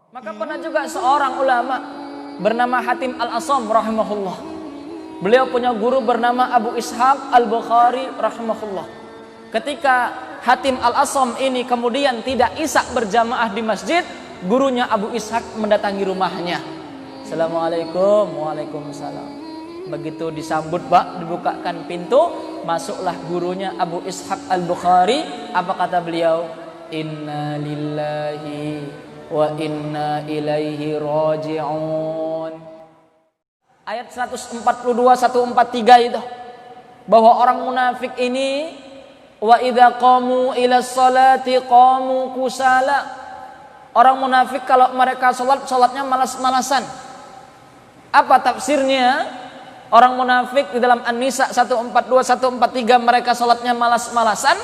Maka pernah juga seorang ulama bernama Hatim Al-Asam rahimahullah. Beliau punya guru bernama Abu Ishaq Al-Bukhari rahimahullah. Ketika Hatim Al-Asam ini kemudian tidak isya berjamaah di masjid, gurunya Abu Ishaq mendatangi rumahnya. Assalamualaikum. Waalaikumsalam. Begitu disambut, Pak, dibukakan pintu, masuklah gurunya Abu Ishaq Al-Bukhari. Apa kata beliau? Inna lillahi wa inna ilaihi raji'un. Ayat 142 143 itu, bahwa orang munafik ini wa idza qamu ila sholati qamu kusala. Orang munafik kalau mereka salatnya malas-malasan. Apa tafsirnya? Orang munafik di dalam An-Nisa 142 143 mereka salatnya malas-malasan.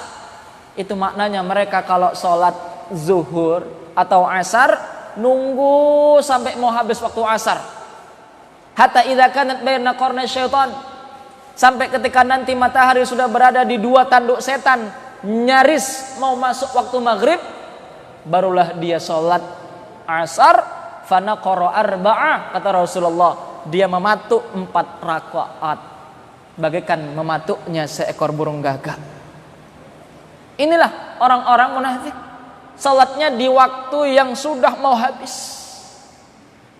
Itu maknanya mereka kalau salat zuhur atau asar nunggu sampai mau habis waktu asar. Hatta idza kanat baina qarnay syaitan, sampai ketika nanti matahari sudah berada di dua tanduk setan, nyaris mau masuk waktu maghrib, barulah dia sholat asar. Fanaqara arba'ah, kata Rasulullah, dia mematuk 4 rakaat bagaikan mematuknya seekor burung gagak. Inilah orang-orang munafik, salatnya di waktu yang sudah mau habis.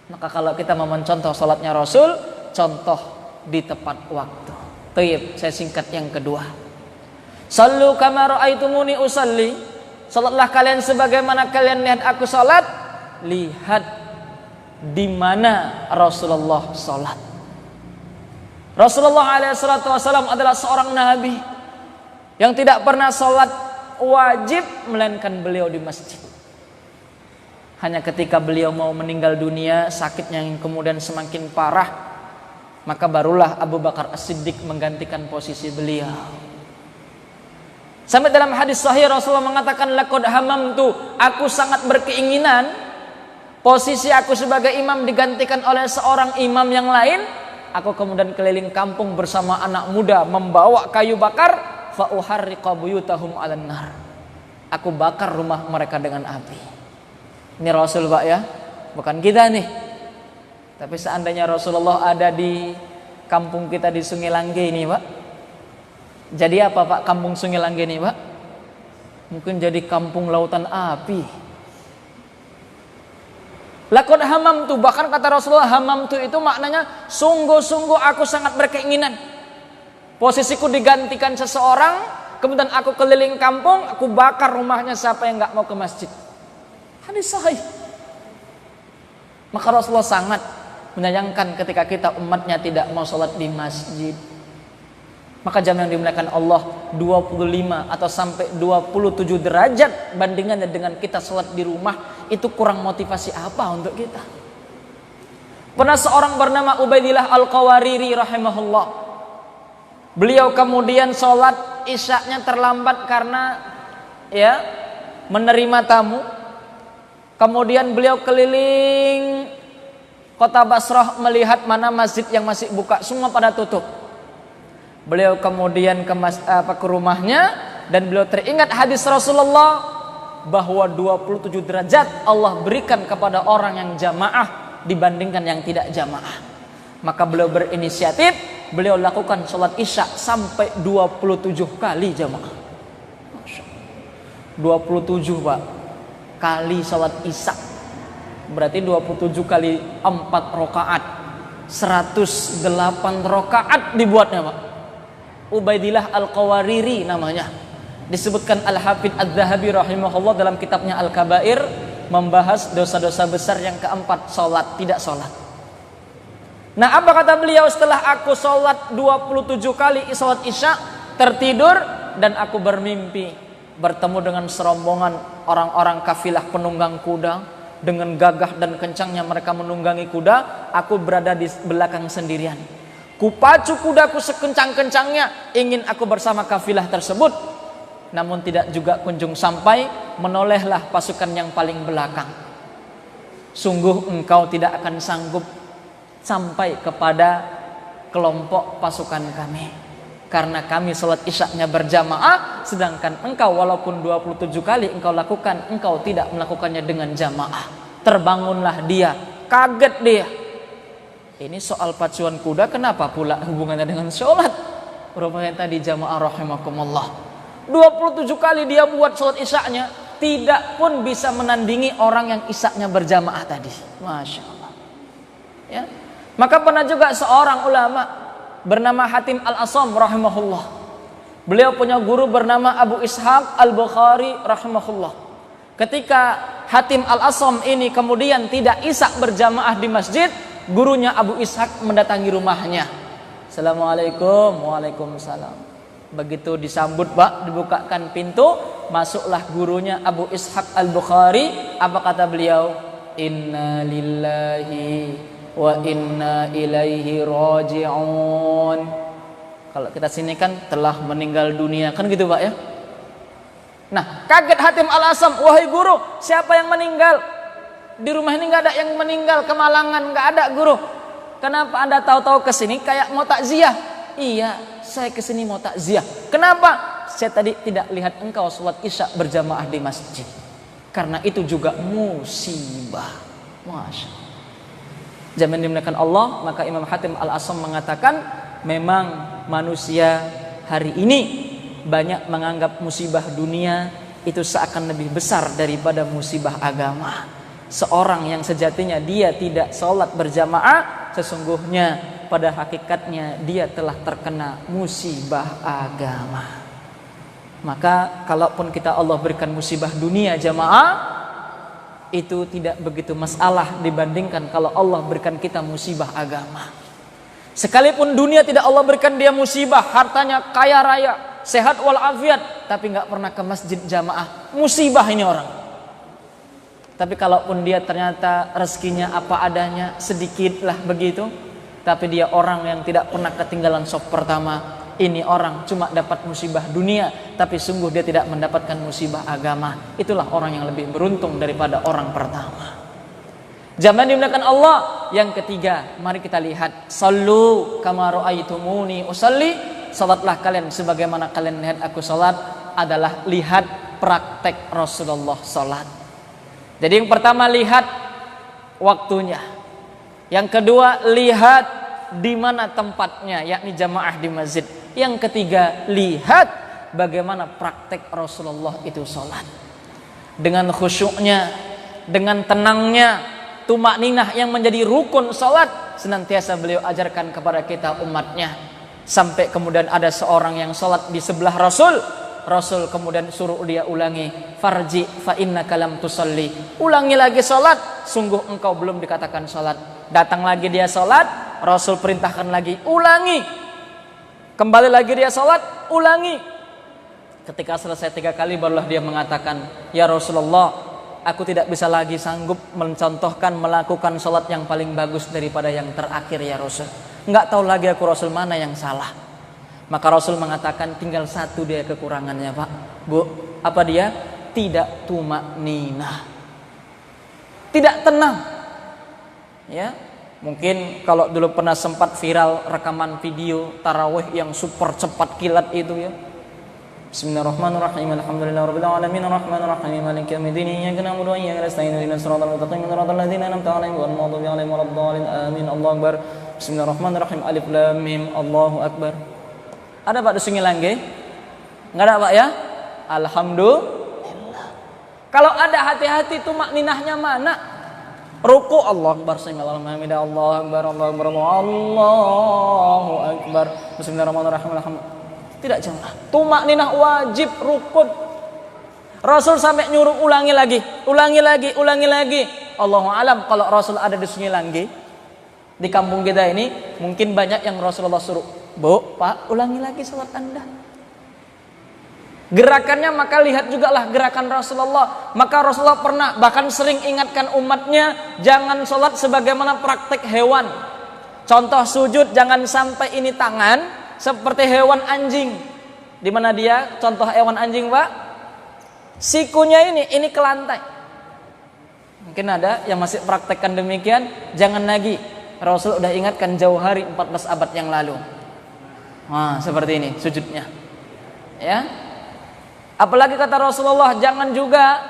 Maka kalau kita mau mencontoh salatnya Rasul, contoh di tepat waktu. Tayyib, saya singkat yang kedua. Sallu kama ra'aitumuni usalli. Salatlah kalian sebagaimana kalian lihat aku salat. Lihat di mana Rasulullah salat. Rasulullah SAW adalah seorang nabi yang tidak pernah salat wajib melainkan beliau di masjid. Hanya ketika beliau mau meninggal dunia, sakitnya yang kemudian semakin parah, maka barulah Abu Bakar As-Siddiq menggantikan posisi beliau. Sampai dalam hadis sahih Rasulullah mengatakan, laqad hamamtu, aku sangat berkeinginan posisi aku sebagai imam digantikan oleh seorang imam yang lain. Aku kemudian keliling kampung bersama anak muda membawa kayu bakar, fa uharriqa buyutahum 'alan nar. Aku bakar rumah mereka dengan api. Ini Rasul, Pak, ya, bukan kita nih. Tapi seandainya Rasulullah ada di kampung kita di Sungai Langge ini, Pak, jadi apa, Pak, kampung Sungai Langge ini, Pak? Mungkin jadi kampung lautan api. Laqad hamamtu, bahkan kata Rasulullah, hamamtu itu maknanya sungguh-sungguh aku sangat berkeinginan posisiku digantikan seseorang, kemudian aku keliling kampung, aku bakar rumahnya siapa yang nggak mau ke masjid. Hadis sahih. Maka Rasulullah sangat menyayangkan ketika kita umatnya tidak mau sholat di masjid. Maka jamaah yang dimuliakan Allah, 25 atau sampai 27 derajat bandingannya dengan kita sholat di rumah, itu kurang motivasi apa untuk kita? Pernah seorang bernama Ubaidillah Al-Qawariri rahimahullah. Beliau kemudian sholat isyaknya terlambat karena menerima tamu. Kemudian beliau keliling kota Basrah melihat mana masjid yang masih buka, semua pada tutup. Beliau kemudian ke rumahnya dan beliau teringat hadis Rasulullah bahwa 27 derajat Allah berikan kepada orang yang jamaah dibandingkan yang tidak jamaah. Maka beliau berinisiatif, beliau lakukan sholat isya sampai 27 kali jamaah. 27, Pak, kali sholat isya, berarti 27 kali 4 rakaat, 108 rakaat dibuatnya, Pak. Ubaidillah Al-Qawariri namanya. Disebutkan Al-Hafidz Adz-Dzahabi rahimahullah dalam kitabnya Al-Kabair, membahas dosa-dosa besar yang keempat, sholat tidak sholat. Nah, apa kata beliau setelah aku sholat 27 kali sholat isya, tertidur dan aku bermimpi bertemu dengan serombongan orang-orang kafilah penunggang kuda. Dengan gagah dan kencangnya mereka menunggangi kuda, aku berada di belakang sendirian. Kupacu kudaku sekencang-kencangnya, ingin aku bersama kafilah tersebut. Namun tidak juga kunjung sampai, menolehlah pasukan yang paling belakang. Sungguh engkau tidak akan sanggup sampai kepada kelompok pasukan kami, karena kami sholat isyaknya berjamaah, sedangkan engkau walaupun 27 kali engkau lakukan, engkau tidak melakukannya dengan jamaah. terbangunlah dia, kaget dia. Ini soal pacuan kuda, kenapa pula hubungannya dengan sholat? Rupanya tadi jamaah rahimakumullah, 27 kali dia buat sholat isya'nya, tidak pun bisa menandingi orang yang isya'nya berjamaah tadi. Masya Allah. Ya. Maka pernah juga seorang ulama bernama Hatim Al-Asam rahimahullah. Beliau punya guru bernama Abu Ishaq Al-Bukhari rahimahullah. Ketika Hatim Al-Asam ini kemudian tidak isya berjamaah di masjid, gurunya Abu Ishaq mendatangi rumahnya. Assalamualaikum. Waalaikumsalam. Begitu disambut, Pak, dibukakan pintu, masuklah gurunya Abu Ishaq Al-Bukhari. Apa kata beliau? Inna lillahi wa inna ilaihi raji'un. Kalau kita sini kan telah meninggal dunia, kan gitu Pak ya. Nah, kaget Hatim Al-Asam, wahai guru, siapa yang meninggal? Di rumah ini nggak ada yang meninggal, kemalangan nggak ada guru. Kenapa Anda tahu-tahu kesini kayak mau takziah? Iya, saya kesini mau takziah. Kenapa? Saya tadi tidak lihat engkau sholat isya berjamaah di masjid. Karena itu juga musibah. Masya Allah. Zaman dimuliakan Allah, maka Imam Hatim Al-Asam mengatakan, memang manusia hari ini banyak menganggap musibah dunia itu seakan lebih besar daripada musibah agama. Seorang yang sejatinya dia tidak sholat berjamaah, sesungguhnya pada hakikatnya dia telah terkena musibah agama. Maka kalaupun kita Allah berikan musibah dunia jamaah, itu tidak begitu masalah dibandingkan kalau Allah berikan kita musibah agama. Sekalipun dunia tidak Allah berikan dia musibah, hartanya kaya raya, sehat walafiat, tapi nggak pernah ke masjid jamaah, musibah ini orang. Tapi kalaupun dia ternyata rezekinya apa adanya, sedikitlah begitu, tapi dia orang yang tidak pernah ketinggalan saf pertama, ini orang cuma dapat musibah dunia, tapi sungguh dia tidak mendapatkan musibah agama. Itulah orang yang lebih beruntung daripada orang pertama. Zaman dimuliakan Allah. Yang ketiga, mari kita lihat, sallu kama ra'aitumuni usalli. Salatlah kalian sebagaimana kalian lihat aku salat, adalah lihat praktek Rasulullah salat. Jadi yang pertama lihat waktunya. Yang kedua lihat di mana tempatnya, yakni jamaah di masjid. Yang ketiga lihat bagaimana praktek Rasulullah itu salat. Dengan khusyuknya, dengan tenangnya, tumakninah yang menjadi rukun salat senantiasa beliau ajarkan kepada kita umatnya. Sampai kemudian ada seorang yang salat di sebelah Rasul, Rasul kemudian suruh dia ulangi, farji fa innaka lam tusalli. Ulangi lagi salat, sungguh engkau belum dikatakan salat. Datang lagi dia salat, Rasul perintahkan lagi, ulangi. Kembali lagi dia salat, ulangi. Ketika selesai 3 kali barulah dia mengatakan, ya Rasulullah, aku tidak bisa lagi sanggup mencontohkan melakukan sholat yang paling bagus daripada yang terakhir ya Rasul. Enggak tahu lagi aku Rasul mana yang salah. Maka Rasul mengatakan tinggal satu dia kekurangannya Pak, Bu. Apa dia? Tidak tumakninah, tidak tenang. Ya, mungkin kalau dulu pernah sempat viral rekaman video tarawih yang super cepat kilat itu ya. Bismillahirrahmanirrahim. Alhamdulillahirabbil alamin arrahmanir rahim maliki yaumiddin iyyaka na'budu wa iyyaka nasta'in ihdinas siratal mustaqim siratal ladzina an'amta 'alaihim ghairil maghdubi 'alaihim waladdallin amin. Allahu akbar. Bismillahirrahmanirrahim. Alif lam mim. Allahu akbar. Ada Pak Dusungi Langge? Enggak ada Pak ya? Alhamdulillah. Kalau ada hati-hati tumakninahnya mana? Ruku Allahu akbar, sami'allahu liman hamidah, Allahu akbar, Allahu akbar, Allahu akbar. Bismillahirrahmanirrahim. Alhamdulillah. Tidak jamaah. Tumakninah wajib, rukun. Rasul sampai nyuruh ulangi lagi, ulangi lagi, ulangi lagi. Allahu alam kalau Rasul ada di Sungai Langge, di kampung kita ini mungkin banyak yang Rasulullah suruh, Bu, Pak, ulangi lagi salat Anda. Gerakannya maka lihat juga lah gerakan Rasulullah. Maka Rasulullah pernah bahkan sering ingatkan umatnya, jangan salat sebagaimana praktek hewan. Contoh sujud, jangan sampai ini tangan seperti hewan anjing. Di mana dia contoh hewan anjing Pak? Sikunya ini ke lantai. Mungkin ada yang masih praktekkan demikian, jangan lagi. Rasul udah ingatkan jauh hari 14 abad yang lalu. Nah, seperti ini sujudnya. Ya. Apalagi kata Rasulullah, jangan juga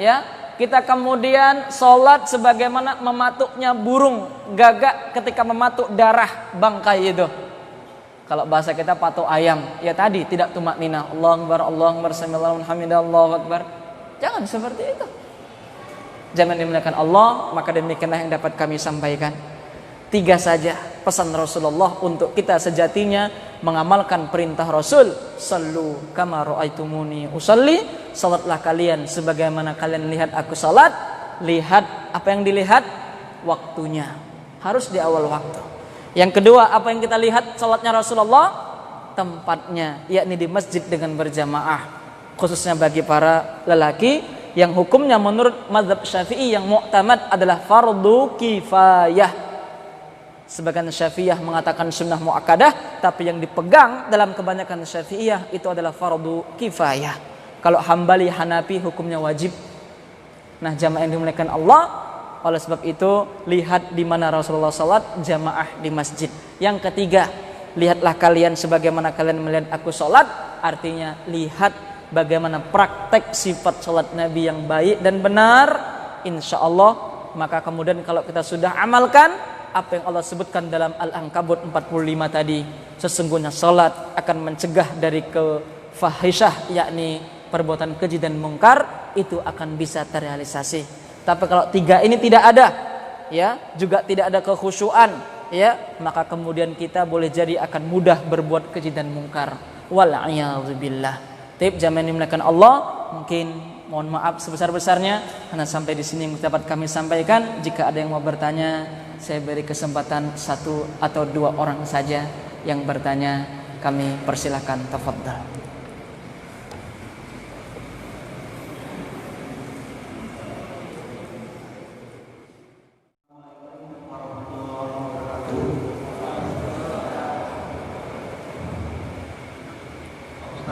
ya kita kemudian sholat sebagaimana mematuknya burung gagak ketika mematuk darah bangkai itu. Kalau bahasa kita patuk ayam, ya tadi tidak tumak nina. Allahu Akbar, Allahu Akbar, sami'allahu hamidah, Allahu Akbar. Jangan seperti itu. Jangan dimuliakan Allah, maka demikianlah yang dapat kami sampaikan. 3 saja pesan Rasulullah untuk kita sejatinya mengamalkan perintah Rasul. Sallu kama ra'aitumuni usalli. Salatlah kalian sebagaimana kalian lihat aku salat. Lihat apa yang dilihat? Waktunya. Harus di awal waktu. Yang kedua, apa yang kita lihat salatnya Rasulullah? Tempatnya, yakni di masjid dengan berjamaah. Khususnya bagi para lelaki yang hukumnya menurut mazhab Syafi'i yang mu'tamad adalah fardu kifayah. Sebagian Syafi'iyah mengatakan sunnah muakkadah, tapi yang dipegang dalam kebanyakan Syafi'iyah itu adalah fardu kifayah. Kalau Hambali, Hanafi hukumnya wajib. Nah, jamaah yang dimuliakan Allah, oleh sebab itu lihat di mana Rasulullah salat, jamaah di masjid. Yang ketiga, lihatlah kalian sebagaimana kalian melihat aku salat, artinya lihat bagaimana praktek sifat salat Nabi yang baik dan benar. Insya Allah, maka kemudian kalau kita sudah amalkan apa yang Allah sebutkan dalam Al-Ankabut 45 tadi, sesungguhnya salat akan mencegah dari kefahisyah, yakni perbuatan keji dan mungkar, itu akan bisa terrealisasi. Tapi kalau 3 ini tidak ada, ya, juga tidak ada kekhusyuan, ya, maka kemudian kita boleh jadi akan mudah berbuat keji dan mungkar. Wal'iyadzubillah. Tip jamaah dimuliakan Allah, mungkin mohon maaf sebesar-besarnya karena sampai di sini yang dapat kami sampaikan. Jika ada yang mau bertanya, saya beri kesempatan 1 atau 2 orang saja yang bertanya, kami persilahkan. Tafadhal.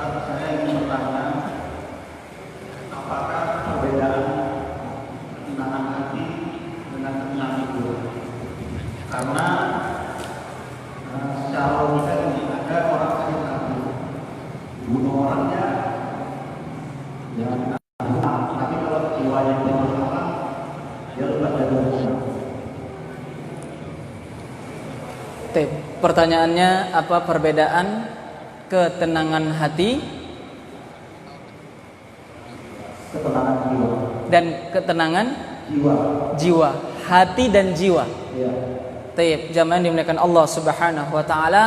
Saya ingin bertanya, apakah perbedaan ketenangan hati dengan ketenangan hidup? Karena secara logika ini ada orang sakit hati, bunuh orangnya, jangan tapi kalau jiwanya bermasalah, dia lepas dari dosa. Pertanyaannya, apa perbedaan ketenangan hati dan ketenangan jiwa, hati dan jiwa. Ya. Taib, jamaah dimuliakan Allah Subhanahu wa taala,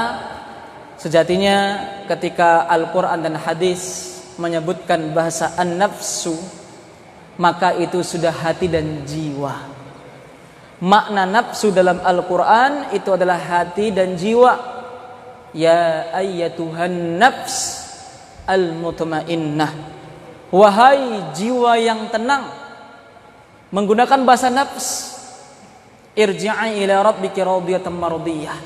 sejatinya ketika Al-Qur'an dan hadis menyebutkan bahasa an-nafsu, maka itu sudah hati dan jiwa. Makna nafsu dalam Al-Qur'an itu adalah hati dan jiwa. Ya ayyatuhan nafs al-mutmainnah, wahai jiwa yang tenang. Menggunakan bahasa nafs, irji'i ila rabbiki radiyatan mardiyah,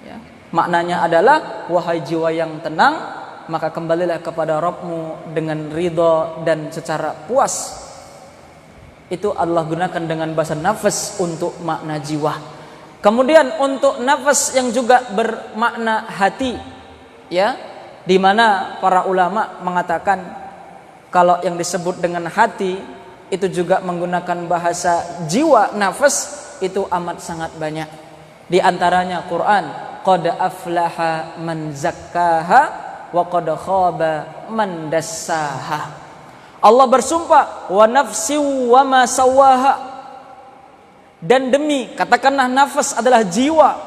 ya, maknanya adalah wahai jiwa yang tenang, maka kembalilah kepada Rabbmu dengan ridha dan secara puas. Itu Allah gunakan dengan bahasa nafs untuk makna jiwa. Kemudian untuk nafas yang juga bermakna hati, ya, di mana para ulama mengatakan kalau yang disebut dengan hati itu juga menggunakan bahasa jiwa, nafas, itu amat sangat banyak. Di antaranya Quran, qad aflaha man zakkaha wa qad khaba man dassaha. Allah bersumpah, wa nafsi wa ma sawaha. Dan demi, katakanlah nafas adalah jiwa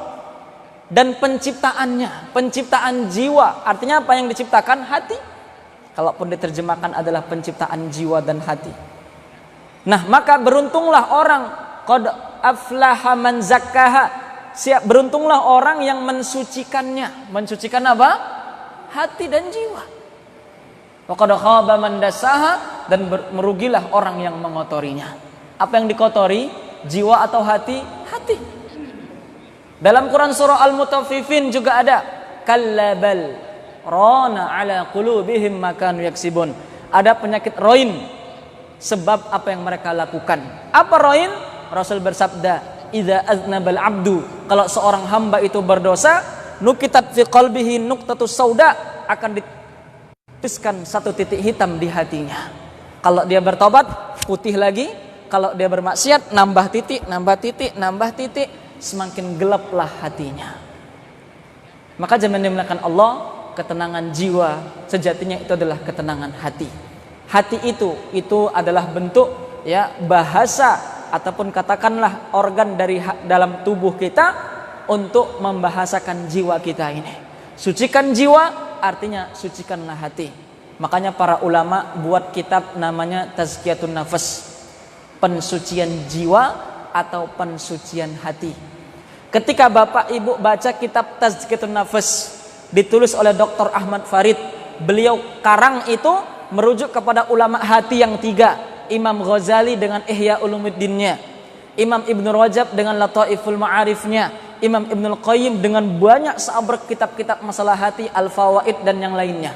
dan penciptaannya, penciptaan jiwa. Artinya apa yang diciptakan? Hati. Kalaupun diterjemahkan adalah penciptaan jiwa dan hati. Nah, maka beruntunglah orang, qad aflaha man zakkaha. Beruntunglah orang yang mensucikannya. Mensucikan apa? Hati dan jiwa. Wa qad khaba man dassaha, dan merugilah orang yang mengotorinya. Apa yang dikotori? Jiwa atau hati? Hati. Dalam Quran surah Al-Mutaffifin juga ada, kallabal rana ala qulubihim ma kanu yaksibun. Ada penyakit roin sebab apa yang mereka lakukan. Apa roin? Rasul bersabda, idza aznabal abdu, kalau seorang hamba itu berdosa, nukitat fi qalbihi nuqtatus sauda, akan dituliskan 1 titik hitam di hatinya. Kalau dia bertobat, putih lagi. Kalau dia bermaksiat, nambah titik, nambah titik, nambah titik, semakin gelaplah hatinya. Maka jangan dimuliakan Allah, ketenangan jiwa sejatinya itu adalah ketenangan hati. Hati itu adalah bentuk ya bahasa ataupun katakanlah organ dari dalam tubuh kita untuk membahasakan jiwa kita ini. Sucikan jiwa artinya sucikanlah hati. Makanya para ulama buat kitab namanya Tazkiyatun Nafas, pensucian jiwa atau pensucian hati. Ketika Bapak Ibu baca kitab Tazkiyatun Nafas ditulis oleh Dr. Ahmad Farid, beliau karang itu merujuk kepada ulama hati yang tiga, Imam Ghazali dengan Ihya Ulumuddinnya, Imam Ibnu Rajab dengan Lataiful Ma'arifnya, Imam Ibnul Qayyim dengan banyak seabrek kitab-kitab masalah hati, Al-Fawaid dan yang lainnya.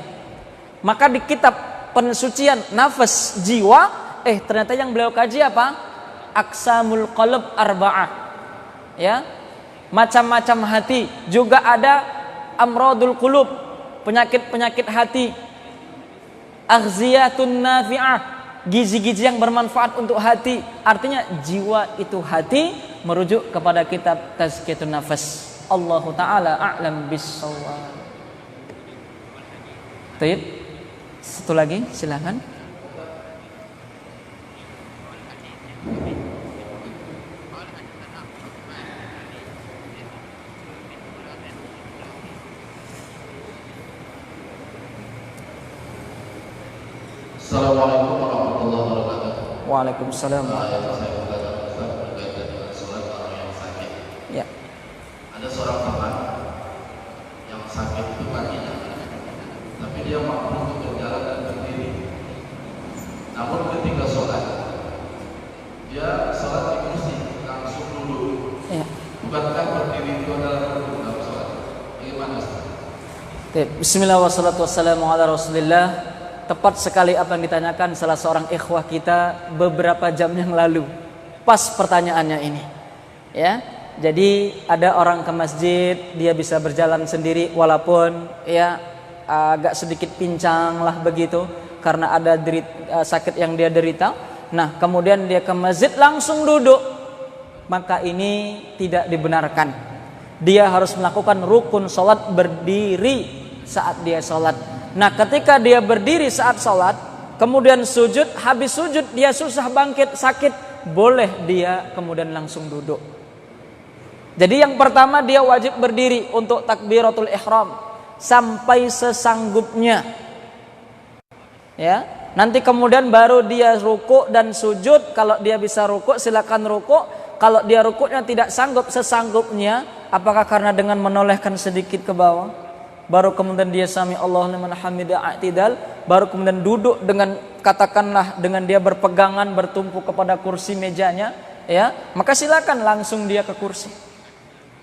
Maka di kitab pensucian nafas jiwa, ternyata yang beliau kaji apa? Aqsamul qalb arba'ah. Ya. Macam-macam hati, juga ada amradul qulub, penyakit-penyakit hati. Aghziyatun nafi'ah, gizi-gizi yang bermanfaat untuk hati. Artinya jiwa itu hati, merujuk kepada kitab Tazkiyatun Nafas. Allahu taala a'lam bis-shawab. Baik. Satu lagi, silakan. Assalamualaikum warahmatullahi wabarakatuh. Waalaikumsalam. Saya berkaitan dengan sholat orang yang sakit. Ya. Ada seorang teman yang sakit itu kakinya, tapi dia mampu untuk berjalan dan berdiri. Namun ketika sholat, dia sholat di kursi, langsung duduk. Ya. Bukankah berdiri itu adalah rukun dalam sholat? Bagaimana Ustaz? Bismillah wassalatu wassalamu ala Rasulillah. Tepat sekali apa yang ditanyakan salah seorang ikhwah kita beberapa jam yang lalu. Pas pertanyaannya ini. Ya. Jadi ada orang ke masjid, dia bisa berjalan sendiri walaupun ya agak sedikit pincang lah begitu karena ada sakit yang dia derita. Nah, kemudian dia ke masjid langsung duduk. Maka ini tidak dibenarkan. Dia harus melakukan rukun salat berdiri saat dia salat. Nah, ketika dia berdiri saat sholat, kemudian sujud, habis sujud dia susah bangkit, sakit, boleh dia kemudian langsung duduk. Jadi yang pertama dia wajib berdiri untuk takbiratul ihram sampai sesanggupnya. Ya, nanti kemudian baru dia ruku dan sujud. Kalau dia bisa ruku, silakan ruku. Kalau dia rukuknya tidak sanggup sesanggupnya, apakah karena dengan menolehkan sedikit ke bawah? Baru kemudian dia sami Allahu liman hamidah i'tidal, baru kemudian duduk dengan katakanlah dengan dia berpegangan bertumpu kepada kursi mejanya, ya, maka silakan langsung dia ke kursi.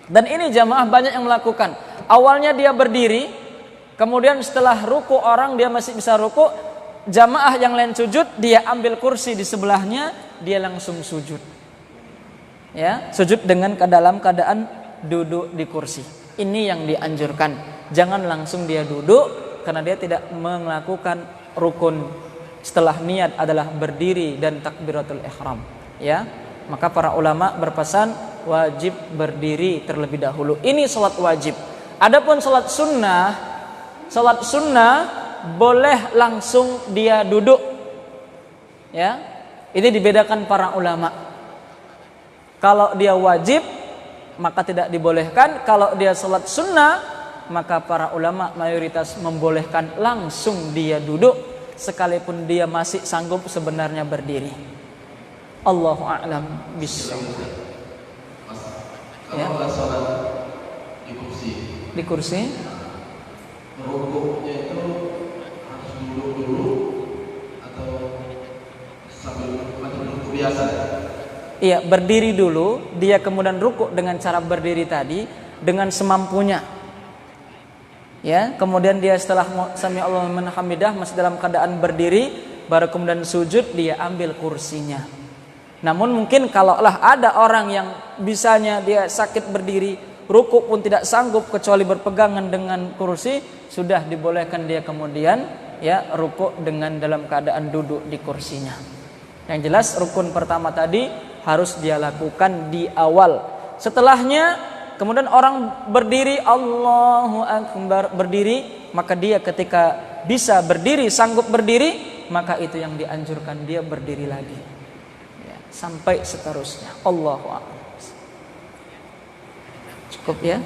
Dan ini jamaah banyak yang melakukan. Awalnya dia berdiri, kemudian setelah ruku orang dia masih bisa ruku, jamaah yang lain sujud, dia ambil kursi di sebelahnya, dia langsung sujud. Ya, sujud dengan dalam keadaan duduk di kursi. Ini yang dianjurkan. Jangan langsung dia duduk karena dia tidak melakukan rukun. Setelah niat adalah berdiri dan takbiratul ihram. Ya, maka para ulama berpesan wajib berdiri terlebih dahulu. Ini salat wajib. Adapun salat sunnah boleh langsung dia duduk. Ya, ini dibedakan para ulama. Kalau dia wajib maka tidak dibolehkan. Kalau dia salat sunnah maka para ulama mayoritas membolehkan langsung dia duduk sekalipun dia masih sanggup sebenarnya berdiri. Allahu a'lam bishawab. Kalau nggak sholat di kursi, rukuknya itu harus duduk dulu atau sambil macam rukuk biasa? Iya, berdiri dulu, dia kemudian rukuk dengan cara berdiri tadi dengan semampunya. Ya, kemudian dia setelah sami Allahu liman hamidah masih dalam keadaan berdiri, baru kemudian sujud dia ambil kursinya. Namun mungkin kalaulah ada orang yang bisanya dia sakit berdiri, rukuk pun tidak sanggup kecuali berpegangan dengan kursi, sudah dibolehkan dia kemudian ya rukuk dengan dalam keadaan duduk di kursinya. Yang jelas rukun pertama tadi harus dia lakukan di awal. Setelahnya kemudian orang berdiri, Allahu Akbar, berdiri, maka dia ketika bisa berdiri, sanggup berdiri, maka itu yang dianjurkan dia berdiri lagi ya, sampai seterusnya. Allahu Akbar. Cukup ya.